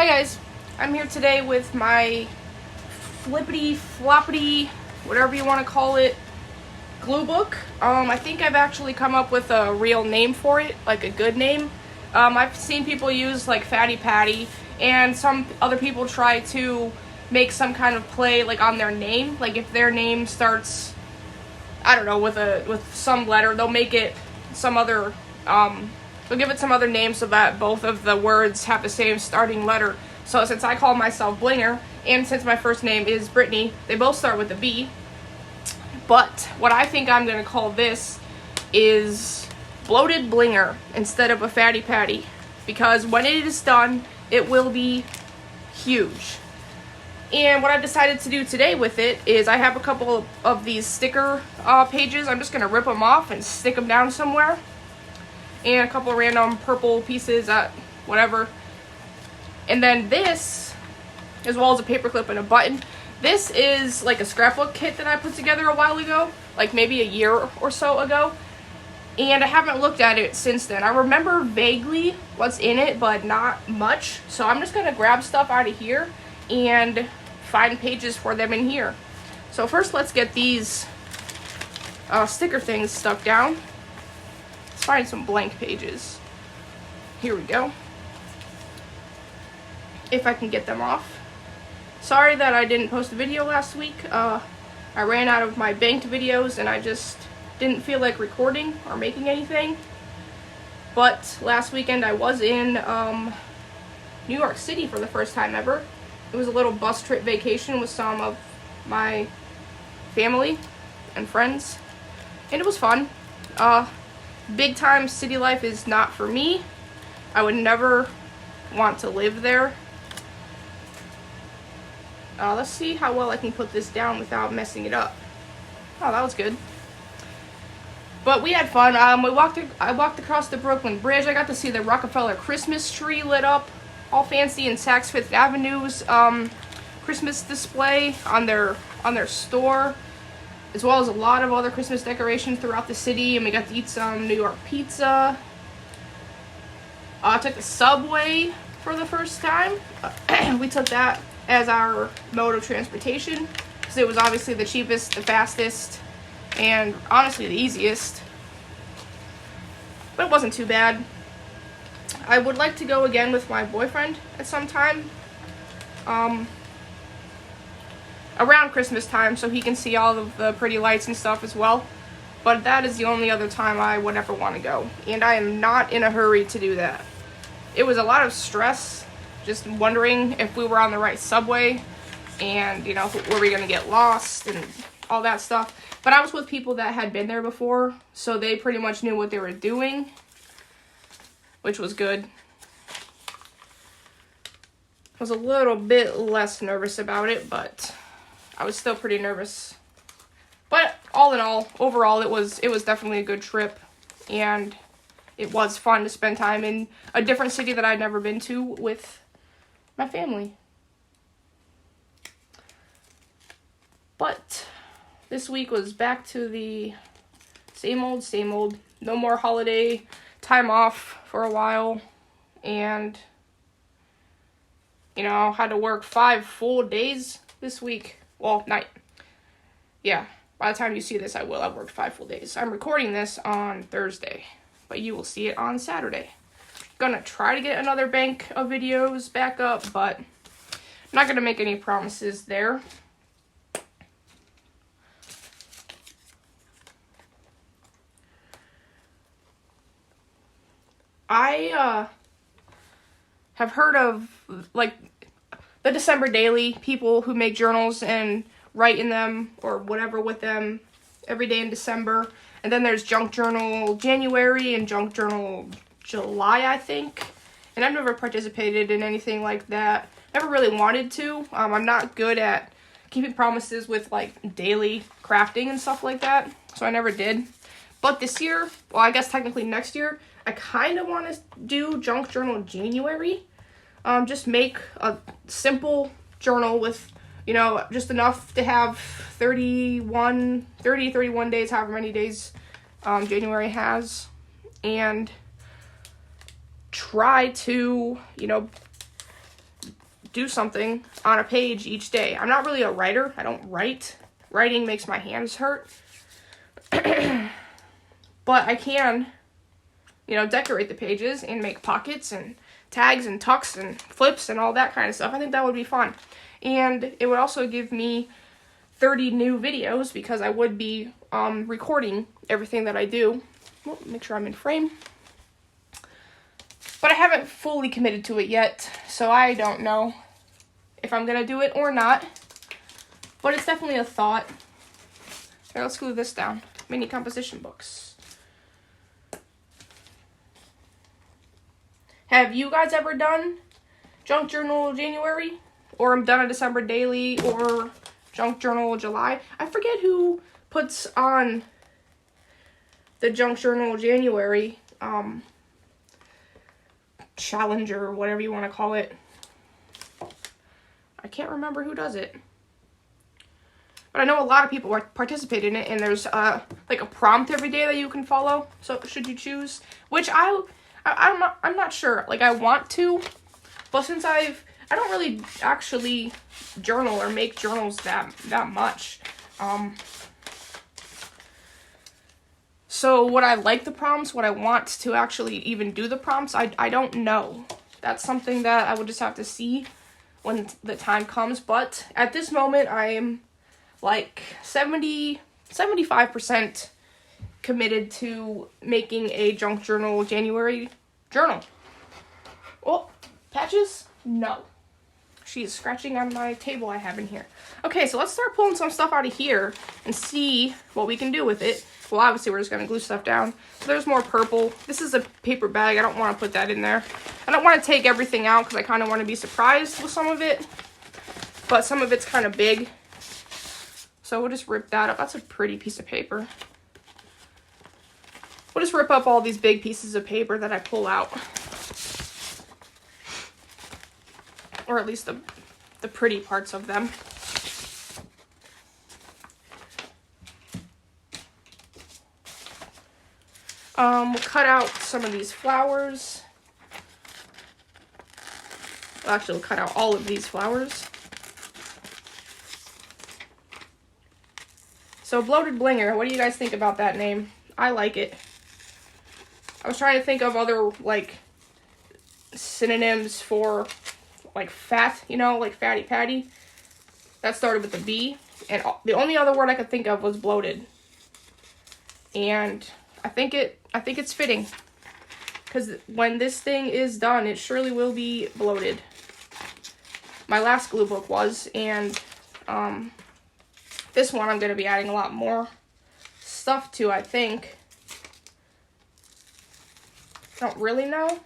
Hi guys, I'm here today with my flippity, flopity, whatever you want to call it, Gluebook. I think I've actually come up with a real name for it, like a good name. I've seen people use like Fattypatty, and some other people try to make some kind of play like on their name. Like if their name starts, I don't know, with some letter, they'll make it some other, they'll give it some other name so that both of the words have the same starting letter. So since I call myself Blinger, and since my first name is Brittany, they both start with a B. But what I think I'm going to call this is Bloated Blinger instead of a Fattypatty, because when it is done, it will be huge. And what I decided to do today with it is I have a couple of these sticker pages. I'm just going to rip them off and stick them down somewhere. And a couple of random purple pieces at whatever. And then this, as well as a paperclip and a button. This is like a scrapbook kit that I put together a while ago, like maybe a year or so ago. And I haven't looked at it since then. I remember vaguely what's in it, but not much. So I'm just going to grab stuff out of here and find pages for them in here. So first let's get these sticker things stuck down. Let's find some blank pages. Here we go. If I can get them off. Sorry that I didn't post a video last week. I ran out of my banked videos and I just didn't feel like recording or making anything. But last weekend I was in New York City for the first time ever. It was a little bus trip vacation with some of my family and friends. And it was fun. Big time city life is not for me. I would never want to live there. Let's see how well I can put this down without messing it up. Oh, that was good. But we had fun. I walked across the Brooklyn Bridge. I got to see the Rockefeller Christmas tree lit up, all fancy in Saks Fifth Avenue's Christmas display on their store, as well as a lot of other Christmas decorations throughout the city. And we got to eat some New York pizza. I took the subway for the first time. We took that as our mode of transportation because it was obviously the cheapest, the fastest, and honestly the easiest. But it wasn't too bad. I would like to go again with my boyfriend at some time. Around Christmas time so he can see all of the pretty lights and stuff as well. But that is the only other time I would ever want to go. And I am not in a hurry to do that. It was a lot of stress just wondering if we were on the right subway and, you know, were we going to get lost and all that stuff. But I was with people that had been there before, so they pretty much knew what they were doing, which was good. I was a little bit less nervous about it, but I was still pretty nervous. But all in all, overall, it was definitely a good trip, and it was fun to spend time in a different city that I'd never been to with my family. But this week was back to the same old, same old. No more holiday time off for a while, and you know, had to work 5 full days this week. Well, yeah, by the time you see this, I will have worked 5 full days. I'm recording this on Thursday, but you will see it on Saturday. Gonna try to get another bank of videos back up, but I'm not gonna make any promises there. I have heard of like the December Daily, people who make journals and write in them or whatever with them every day in December. And then there's Junk Journal January and Junk Journal July, I think. And I've never participated in anything like that. Never really wanted to. I'm not good at keeping promises with like daily crafting and stuff like that. So I never did. But this year, well, I guess technically next year, I kind of want to do Junk Journal January. Just make a simple journal with, you know, just enough to have 31 days, however many days January has. And try to, you know, do something on a page each day. I'm not really a writer. I don't write. Writing makes my hands hurt. But I can, you know, decorate the pages and make pockets and tags and tucks and flips and all that kind of stuff. I think that would be fun. And it would also give me 30 new videos because I would be recording everything that I do. Well, make sure I'm in frame. But I haven't fully committed to it yet, so I don't know if I'm going to do it or not. But it's definitely a thought. Here, let's glue this down. Mini composition books. Have you guys ever done Junk Journal January? Or I'm done a December daily? Or Junk Journal July? I forget who puts on the Junk Journal January challenge or whatever you want to call it. I can't remember who does it. But I know a lot of people participate in it, and there's like a prompt every day that you can follow. So should you choose, which I'm not sure. Like, I want to, but since I don't really actually journal or make journals that much. So would I like the prompts? Would I want to actually even do the prompts? I don't know. That's something that I would just have to see when the time comes. But at this moment, I am like 75% committed to making a Junk Journal January journal. Oh, patches? No. She's scratching on my table I have in here. Okay, so let's start pulling some stuff out of here and see what we can do with it. Well, obviously, we're just going to glue stuff down. So there's more purple. This is a paper bag. I don't want to put that in there. I don't want to take everything out because I kind of want to be surprised with some of it. But some of it's kind of big. So we'll just rip that up. That's a pretty piece of paper. We'll just rip up all these big pieces of paper that I pull out. Or at least the pretty parts of them. We'll cut out some of these flowers. Well, actually, we'll cut out all of these flowers. So, Bloated Blinger, what do you guys think about that name? I like it. I was trying to think of other, like, synonyms for, like, fat, you know, like Fattypatty. That started with a B. And the only other word I could think of was bloated. And I think it's fitting. Because when this thing is done, it surely will be bloated. My last glue book was, and this one I'm going to be adding a lot more stuff to, I think. I don't really know,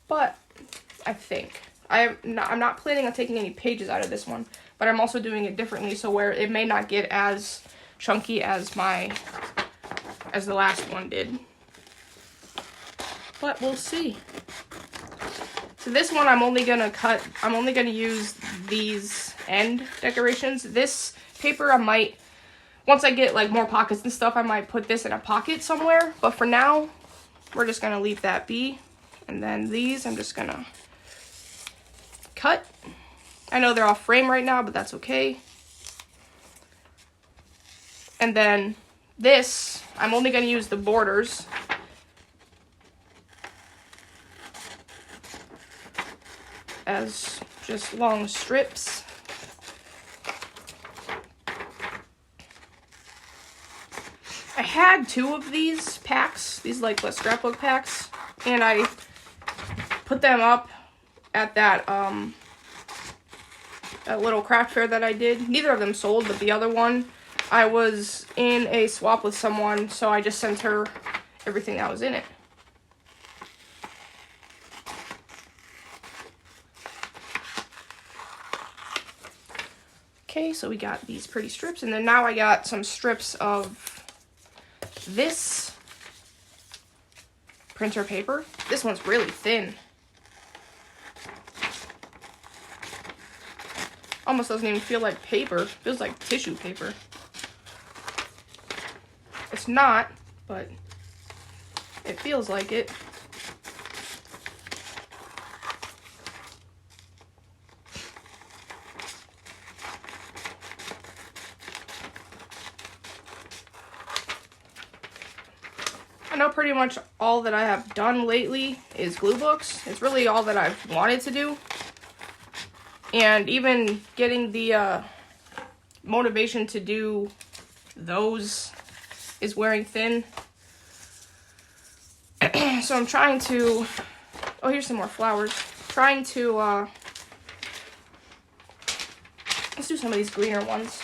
but I think. I'm not planning on taking any pages out of this one, but I'm also doing it differently, so where it may not get as chunky as the last one did. But we'll see. So this one I'm only gonna use these end decorations. This paper I might, once I get like more pockets and stuff, I might put this in a pocket somewhere. But for now, we're just gonna leave that be. And then these I'm just gonna cut. I know they're off frame right now, but that's okay. And then this, I'm only going to use the borders. As just long strips. I had 2 of these packs, these like the scrapbook packs, and I put them up at that little craft fair that I did. Neither of them sold, but the other one, I was in a swap with someone, so I just sent her everything that was in it. Okay, so we got these pretty strips, and then now I got some strips of this printer paper. This one's really thin. Almost doesn't even feel like paper. It feels like tissue paper. It's not, but it feels like it. I know pretty much all that I have done lately is glue books. It's really all that I've wanted to do. And even getting the motivation to do those is wearing thin. So I'm trying to, oh, here's some more flowers. Trying to, let's do some of these greener ones.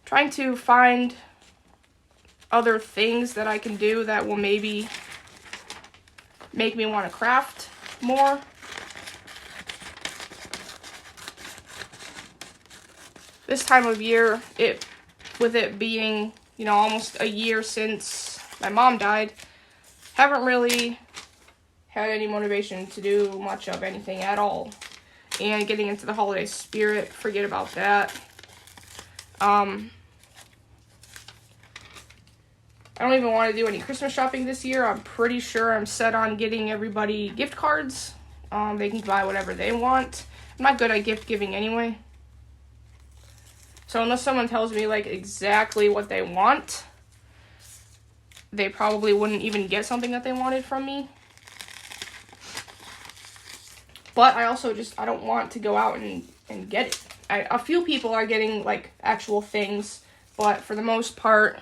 Trying to find other things that I can do that will maybe make me want to craft more. This time of year, with it being, you know, almost a year since my mom died, haven't really had any motivation to do much of anything at all. And getting into the holiday spirit, forget about that. I don't even want to do any Christmas shopping this year. I'm pretty sure I'm set on getting everybody gift cards. They can buy whatever they want. I'm not good at gift giving anyway. So unless someone tells me like exactly what they want, they probably wouldn't even get something that they wanted from me. But I also I don't want to go out and get it. A few people are getting like actual things, but for the most part,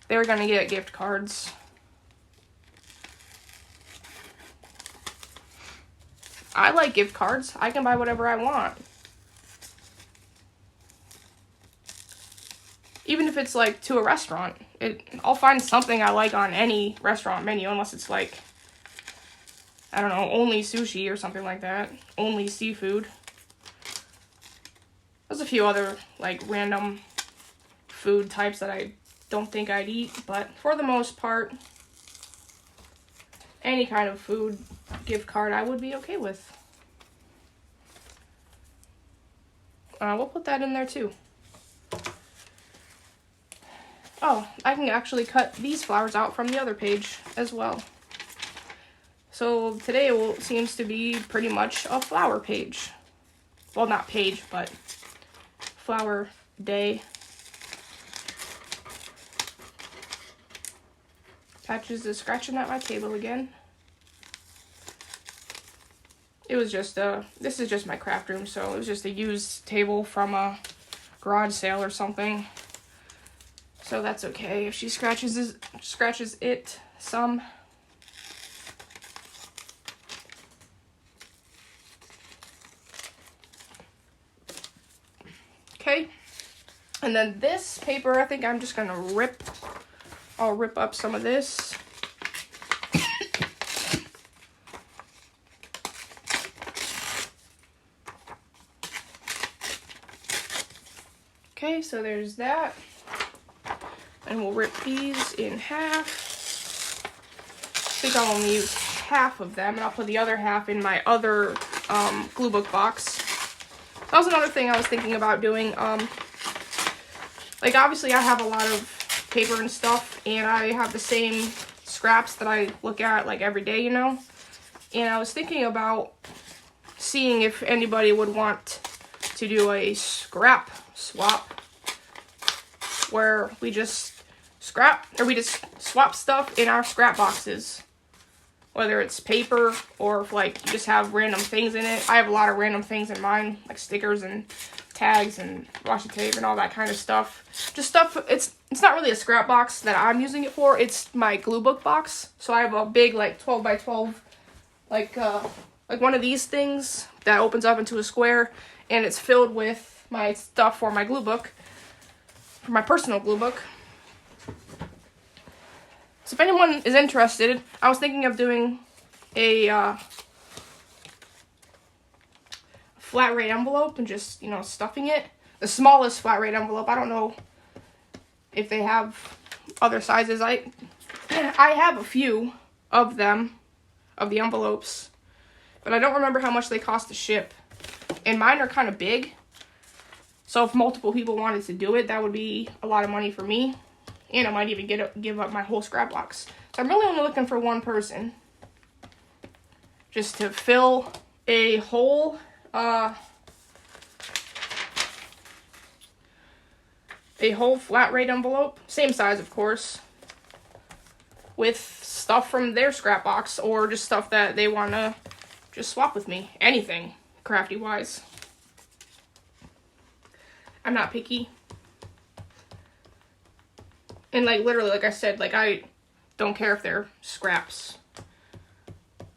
they're gonna get gift cards. I like gift cards. I can buy whatever I want. Even if it's like to a restaurant, I'll find something I like on any restaurant menu, unless it's like, I don't know, only sushi or something like that. Only seafood. There's a few other like random food types that I don't think I'd eat, but for the most part, any kind of food gift card I would be okay with. We'll put that in there too. Oh, I can actually cut these flowers out from the other page as well. So today seems to be pretty much a flower page. Well, not page, but flower day. Patches is scratching at my table again. It was just this is just my craft room, so it was just a used table from a garage sale or something. So that's okay if she scratches it some. Okay. And then this paper, I think I'm just gonna I'll rip up some of this. Okay, so there's that. And we'll rip these in half. I think I'll only use half of them, and I'll put the other half in my other glue book box. That was another thing I was thinking about doing. Like, obviously I have a lot of paper and stuff, and I have the same scraps that I look at like every day, you know? And I was thinking about seeing if anybody would want to do a scrap swap where we just swap stuff in our scrap boxes. Whether it's paper or if like you just have random things in it. I have a lot of random things in mine, like stickers and tags and washi tape and all that kind of stuff. Just stuff, it's not really a scrap box that I'm using it for, it's my glue book box. So I have a big like 12 by 12 like one of these things that opens up into a square, and it's filled with my stuff for my glue book, for my personal glue book. So if anyone is interested, I was thinking of doing a flat rate envelope and just, you know, stuffing it. The smallest flat rate envelope. I don't know if they have other sizes. I have a few of them, of the envelopes, but I don't remember how much they cost to ship. And mine are kind of big. So if multiple people wanted to do it, that would be a lot of money for me. And I might even give up my whole scrap box. So I'm really only looking for one person. Just to fill a whole flat rate envelope. Same size, of course. with stuff from their scrap box, or just stuff that they want to just swap with me. Anything, crafty-wise. I'm not picky. And, like, literally, like I said, like, I don't care if they're scraps.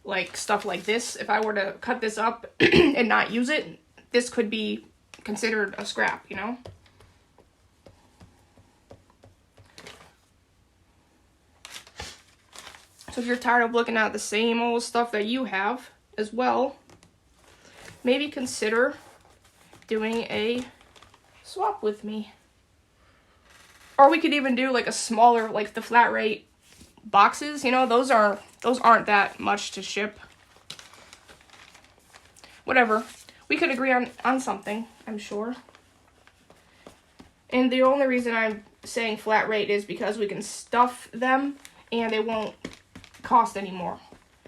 Like, stuff like this, if I were to cut this up and not use it, this could be considered a scrap, you know? So if you're tired of looking at the same old stuff that you have as well, maybe consider doing a swap with me. Or we could even do like a smaller, like the flat rate boxes, you know, those aren't that much to ship. Whatever. We could agree on something, I'm sure. And the only reason I'm saying flat rate is because we can stuff them and they won't cost any more.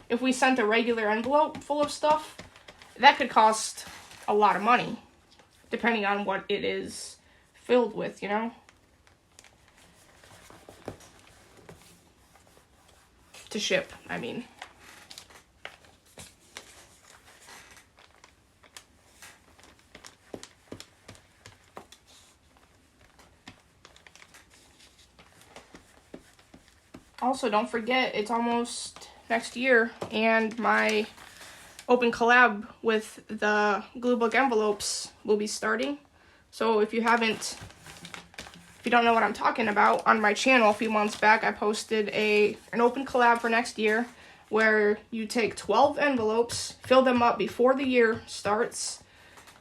If we sent a regular envelope full of stuff, that could cost a lot of money, depending on what it is filled with, you know? To ship, I mean. Also, don't forget, it's almost next year, and my open collab with the Gluebook envelopes will be starting. So if you don't know what I'm talking about, on my channel a few months back, I posted an open collab for next year where you take 12 envelopes, fill them up before the year starts,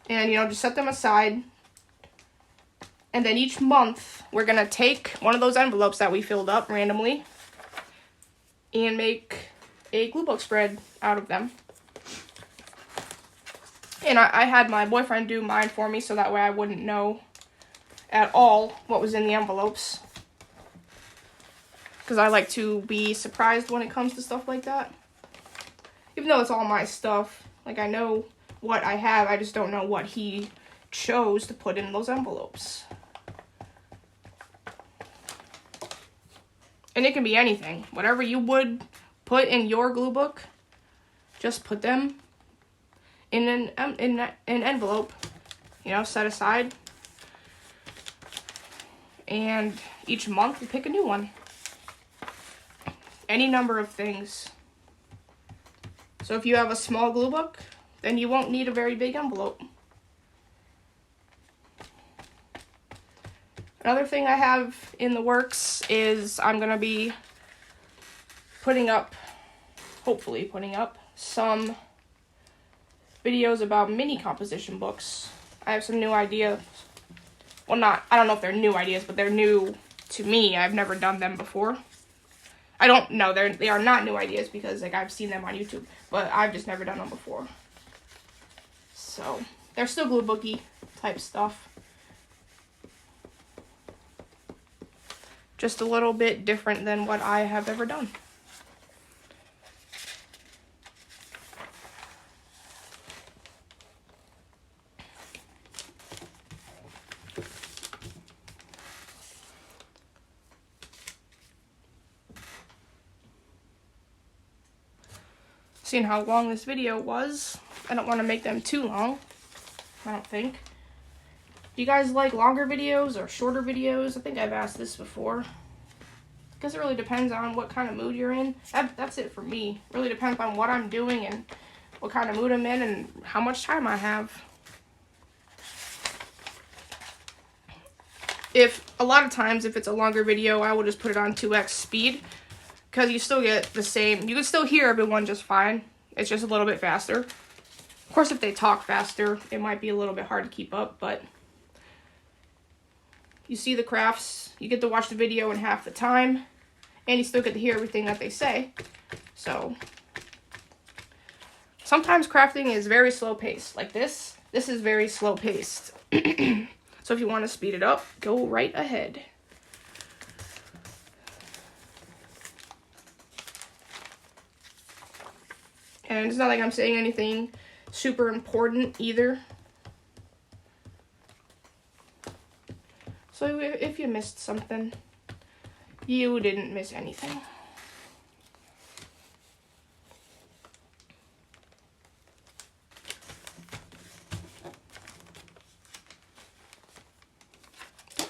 and, you know, just set them aside. And then each month, we're going to take one of those envelopes that we filled up randomly and make a Gluebook spread out of them. And I had my boyfriend do mine for me so that way I wouldn't know at all what was in the envelopes. Because I like to be surprised when it comes to stuff like that. Even though it's all my stuff, like I know what I have, I just don't know what he chose to put in those envelopes. And it can be anything. Whatever you would put in your Gluebook, just put them in an envelope, you know, set aside. And each month you pick a new one. Any number of things. So if you have a small Gluebook, then you won't need a very big envelope. Another thing I have in the works is I'm going to be hopefully putting up some videos about mini composition books. I have some new ideas. Well, I don't know if they're new ideas, but they're new to me. I've never done them before. They are not new ideas because, like, I've seen them on YouTube, but I've just never done them before. So, they're still Gluebooky type stuff. Just a little bit different than what I have ever done. Seeing how long this video was, I don't want to make them too long, I don't think. Do you guys like longer videos or shorter videos? I think I've asked this before. I guess it really depends on what kind of mood you're in. That's it for me. It really depends on what I'm doing and what kind of mood I'm in and how much time I have. A lot of times, if it's a longer video, I will just put it on 2x speed. Because you still get the same, you can still hear everyone just fine. It's just a little bit faster. Of course, if they talk faster, it might be a little bit hard to keep up, but you see the crafts, you get to watch the video in half the time, and you still get to hear everything that they say. So, sometimes crafting is very slow paced. Like this is very slow paced. So if you want to speed it up, go right ahead. And it's not like I'm saying anything super important either. So if you missed something, you didn't miss anything.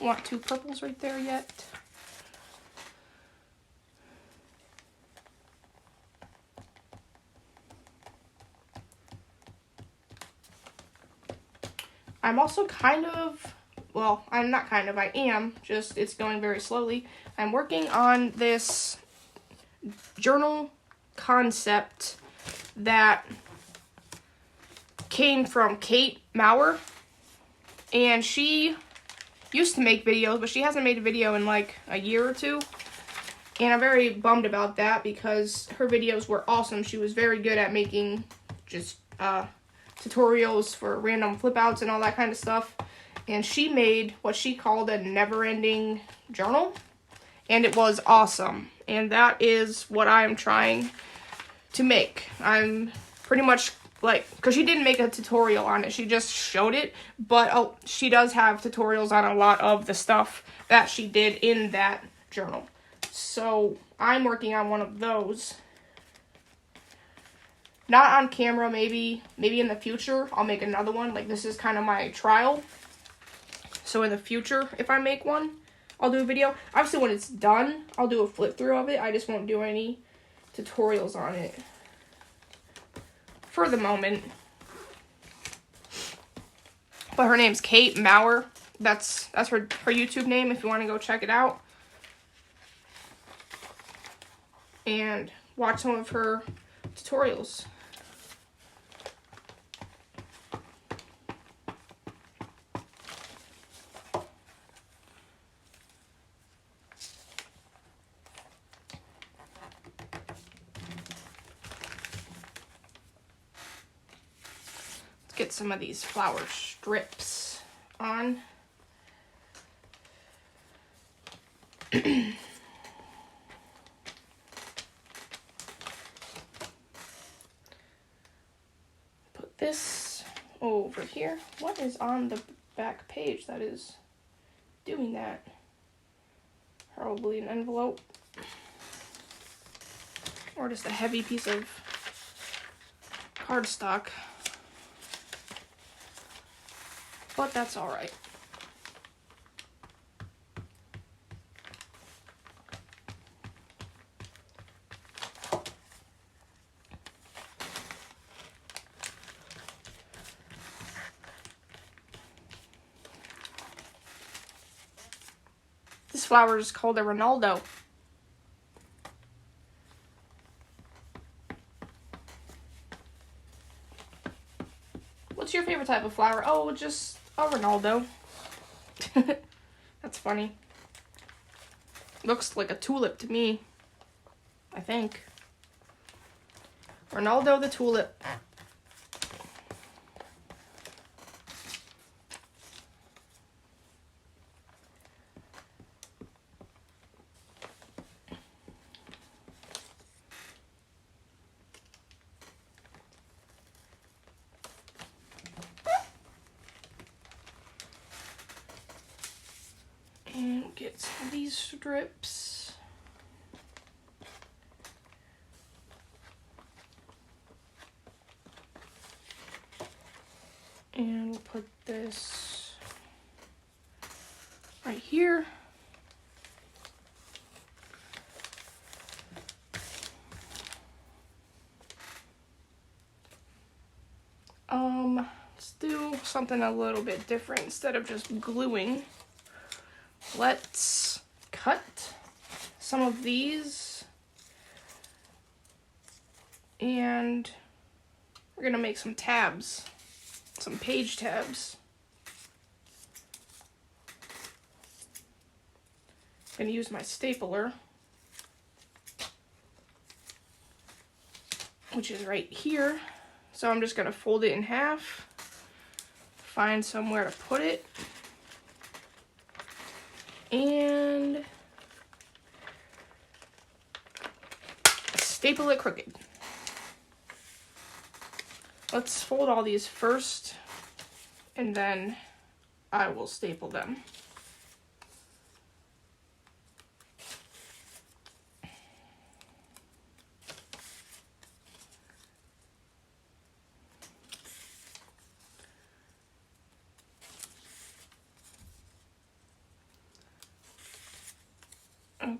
don't want two purples right there yet. I'm also kind of, well, I'm not kind of, I am, just it's going very slowly. I'm working on this journal concept that came from Kate Maurer, and she used to make videos, but she hasn't made a video in like a year or two, and I'm very bummed about that because her videos were awesome. She was very good at making just tutorials for random flip outs and all that kind of stuff, and she made what she called a never-ending journal, and it was awesome, and that is what I'm trying to make. I'm pretty much like, because she didn't make a tutorial on it, she just showed it, but she does have tutorials on a lot of the stuff that she did in that journal. So I'm working on one of those. Not on camera, maybe in the future I'll make another one. Like, this is kind of my trial. So in the future, if I make one, I'll do a video. Obviously, when it's done, I'll do a flip through of it. I just won't do any tutorials on it for the moment. But her name's Kate Maurer. That's her YouTube name if you want to go check it out. And watch some of her tutorials. Get some of these flower strips on. Put this over here. What is on the back page that is doing that? Probably an envelope. Or just a heavy piece of cardstock. But that's all right. This flower is called a Ronaldo. What's your favorite type of flower? Oh, just a Ronaldo. That's funny. Looks like a tulip to me, I think. Ronaldo the tulip. And get some of these strips. And we'll put this right here. Let's do something a little bit different. Instead of just gluing, let's cut some of these, and we're gonna make some tabs, some page tabs. I'm gonna use my stapler, which is right here. So I'm just gonna fold it in half, find somewhere to put it, and staple it crooked. Let's fold all these first, and then I will staple them.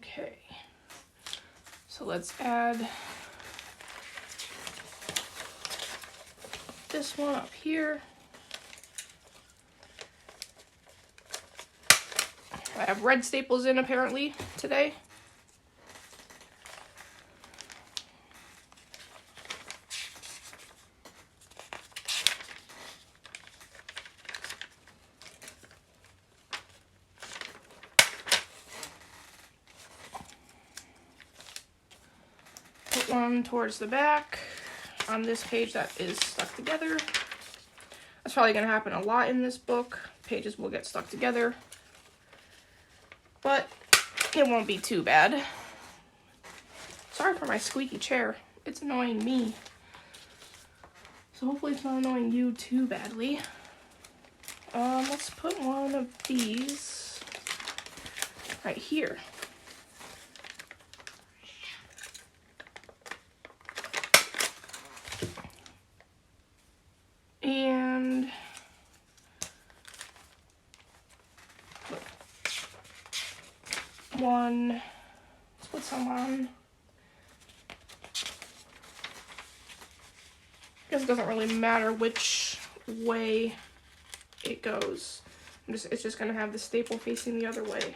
Okay, so let's add this one up here. I have red staples in apparently today. Put one towards the back on this page that is stuck together. That's probably going to happen a lot in this book. Pages will get stuck together, but it won't be too bad. Sorry for my squeaky chair. It's annoying me. So hopefully it's not annoying you too badly. Let's put one of these right here. And one, let's put some on. I guess it doesn't really matter which way it goes. It's just gonna have the staple facing the other way.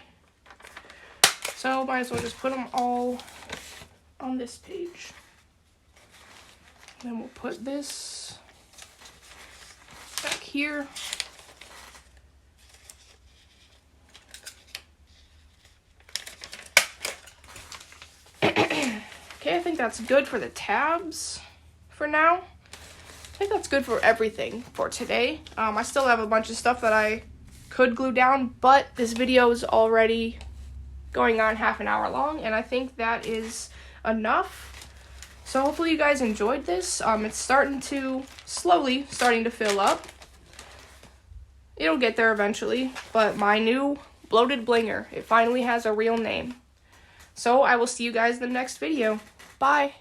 So might as well just put them all on this page. Then we'll put this back here. Okay, I think that's good for the tabs for now. I think that's good for everything for today. I still have a bunch of stuff that I could glue down, but this video is already going on half an hour long, and I think that is enough. So hopefully you guys enjoyed this. It's slowly starting to fill up. It'll get there eventually, but my new bloated blinger, it finally has a real name. So I will see you guys in the next video. Bye.